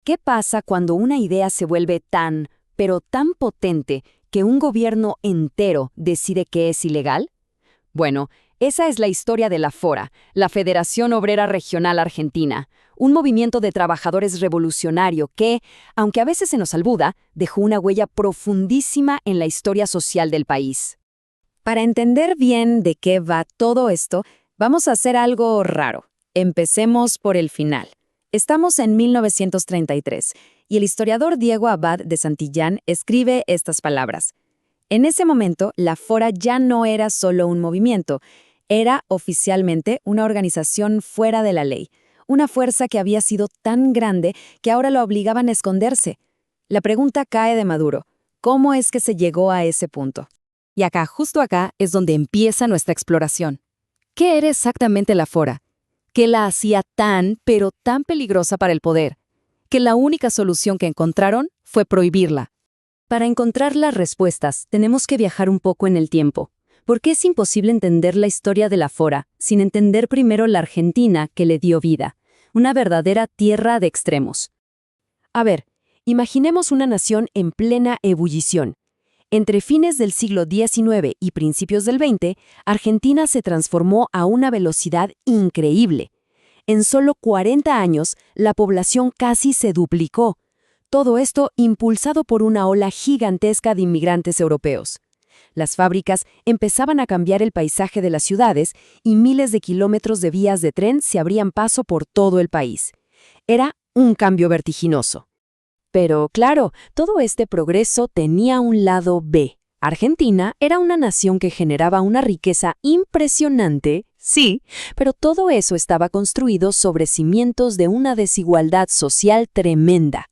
¿Qué pasa cuando una idea se vuelve tan, pero tan potente que un gobierno entero decide que es ilegal? Bueno, esa es la historia de la FORA, la Federación Obrera Regional Argentina, un movimiento de trabajadores revolucionario que, aunque a veces se nos olvida, dejó una huella profundísima en la historia social del país. Para entender bien de qué va todo esto, vamos a hacer algo raro. Empecemos por el final. Estamos en 1933 y el historiador Diego Abad de Santillán escribe estas palabras. En ese momento, la FORA ya no era solo un movimiento, era oficialmente una organización fuera de la ley, una fuerza que había sido tan grande que ahora lo obligaban a esconderse. La pregunta cae de Maduro, ¿cómo es que se llegó a ese punto? Y acá, justo acá, es donde empieza nuestra exploración. ¿Qué era exactamente la FORA? ¿Qué la hacía tan, pero tan peligrosa para el poder? Que la única solución que encontraron fue prohibirla. Para encontrar las respuestas, tenemos que viajar un poco en el tiempo, porque es imposible entender la historia de la FORA sin entender primero la Argentina que le dio vida, una verdadera tierra de extremos. A ver, imaginemos una nación en plena ebullición. Entre fines del siglo XIX y principios del XX, Argentina se transformó a una velocidad increíble. En solo 40 años, la población casi se duplicó. Todo esto impulsado por una ola gigantesca de inmigrantes europeos. Las fábricas empezaban a cambiar el paisaje de las ciudades y miles de kilómetros de vías de tren se abrían paso por todo el país. Era un cambio vertiginoso. Pero claro, todo este progreso tenía un lado B. Argentina era una nación que generaba una riqueza impresionante, sí, pero todo eso estaba construido sobre cimientos de una desigualdad social tremenda.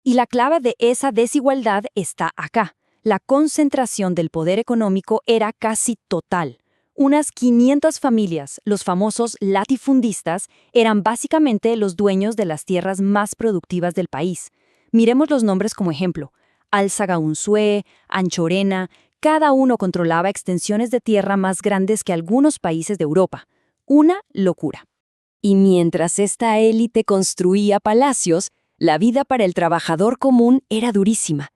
Y la clave de esa desigualdad está acá. La concentración del poder económico era casi total. Unas 500 familias, los famosos latifundistas, eran básicamente los dueños de las tierras más productivas del país. Miremos los nombres como ejemplo. Alzaga-Unzué, Anchorena, cada uno controlaba extensiones de tierra más grandes que algunos países de Europa. Una locura. Y mientras esta élite construía palacios, la vida para el trabajador común era durísima.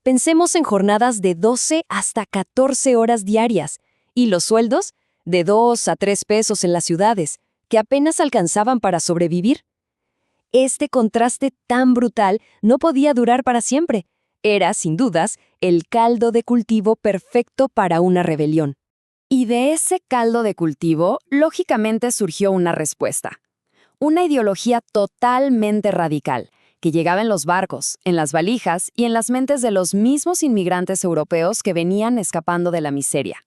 Pensemos en jornadas de 12 hasta 14 horas diarias, y los sueldos de 2 a 3 pesos en las ciudades, que apenas alcanzaban para sobrevivir. Este contraste tan brutal no podía durar para siempre. Era, sin dudas, el caldo de cultivo perfecto para una rebelión. Y de ese caldo de cultivo, lógicamente surgió una respuesta. Una ideología totalmente radical, que llegaba en los barcos, en las valijas y en las mentes de los mismos inmigrantes europeos que venían escapando de la miseria.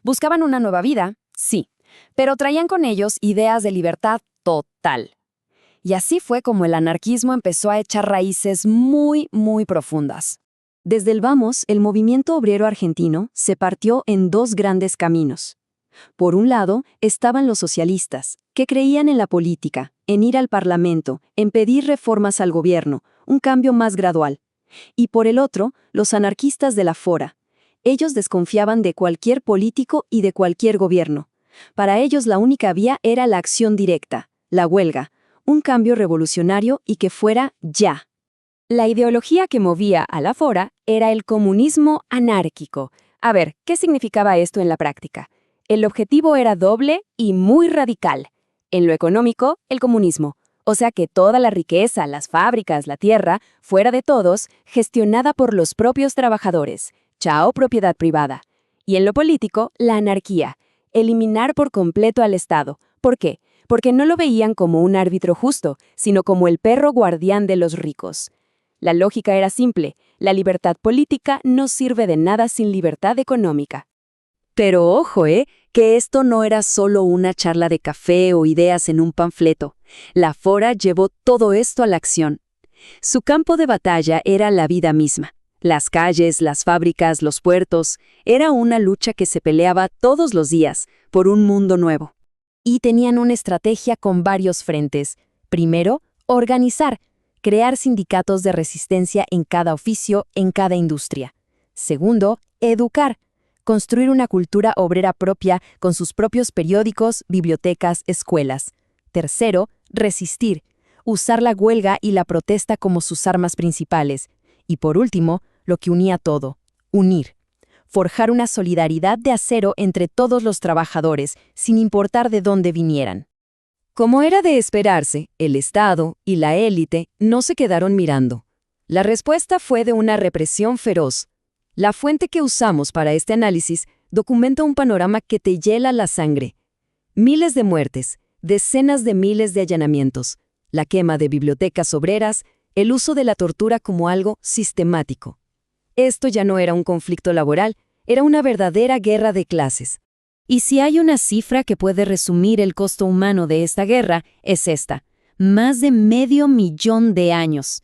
Buscaban una nueva vida, sí, pero traían con ellos ideas de libertad total. Y así fue como el anarquismo empezó a echar raíces muy, muy profundas. Desde el vamos, el movimiento obrero argentino se partió en dos grandes caminos. Por un lado, estaban los socialistas, que creían en la política, en ir al Parlamento, en pedir reformas al gobierno, un cambio más gradual. Y por el otro, los anarquistas de la FORA. Ellos desconfiaban de cualquier político y de cualquier gobierno. Para ellos la única vía era la acción directa, la huelga, un cambio revolucionario y que fuera ya. La ideología que movía a la FORA era el comunismo anárquico. A ver, ¿qué significaba esto en la práctica? El objetivo era doble y muy radical. En lo económico, el comunismo. O sea que toda la riqueza, las fábricas, la tierra, fuera de todos, gestionada por los propios trabajadores. Chao propiedad privada. Y en lo político, la anarquía. Eliminar por completo al Estado. ¿Por qué? Porque no lo veían como un árbitro justo, sino como el perro guardián de los ricos. La lógica era simple, la libertad política no sirve de nada sin libertad económica. Pero ojo, que esto no era solo una charla de café o ideas en un panfleto. La FORA llevó todo esto a la acción. Su campo de batalla era la vida misma. Las calles, las fábricas, los puertos. Era una lucha que se peleaba todos los días por un mundo nuevo. Y tenían una estrategia con varios frentes. Primero, organizar, crear sindicatos de resistencia en cada oficio, en cada industria. Segundo, educar, construir una cultura obrera propia con sus propios periódicos, bibliotecas, escuelas. Tercero, resistir, usar la huelga y la protesta como sus armas principales. Y por último, lo que unía todo, unir. Forjar una solidaridad de acero entre todos los trabajadores, sin importar de dónde vinieran. Como era de esperarse, el Estado y la élite no se quedaron mirando. La respuesta fue de una represión feroz. La fuente que usamos para este análisis documenta un panorama que te hiela la sangre. Miles de muertes, decenas de miles de allanamientos, la quema de bibliotecas obreras, el uso de la tortura como algo sistemático. Esto ya no era un conflicto laboral, era una verdadera guerra de clases. Y si hay una cifra que puede resumir el costo humano de esta guerra, es esta: más de 500.000 de años.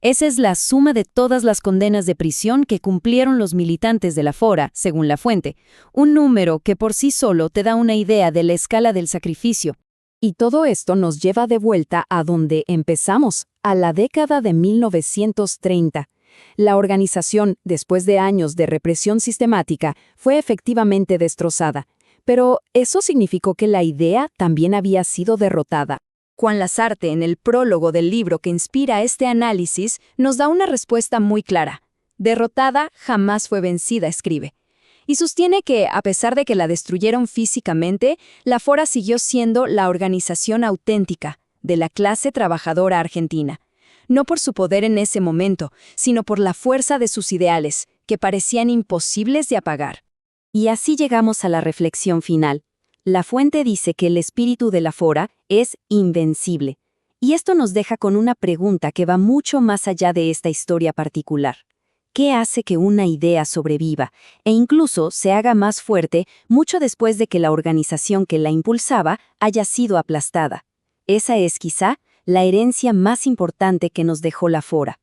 Esa es la suma de todas las condenas de prisión que cumplieron los militantes de la Fora, según la fuente, un número que por sí solo te da una idea de la escala del sacrificio. Y todo esto nos lleva de vuelta a donde empezamos, a la década de 1930. La organización, después de años de represión sistemática, fue efectivamente destrozada. Pero eso significó que la idea también había sido derrotada. Juan Lasarte, en el prólogo del libro que inspira este análisis, nos da una respuesta muy clara. Derrotada jamás fue vencida, escribe. Y sostiene que, a pesar de que la destruyeron físicamente, la Fora siguió siendo la organización auténtica de la clase trabajadora argentina. No por su poder en ese momento, sino por la fuerza de sus ideales, que parecían imposibles de apagar. Y así llegamos a la reflexión final. La fuente dice que el espíritu de la Fora es invencible. Y esto nos deja con una pregunta que va mucho más allá de esta historia particular. ¿Qué hace que una idea sobreviva e incluso se haga más fuerte mucho después de que la organización que la impulsaba haya sido aplastada? Esa es quizá la herencia más importante que nos dejó la Fora.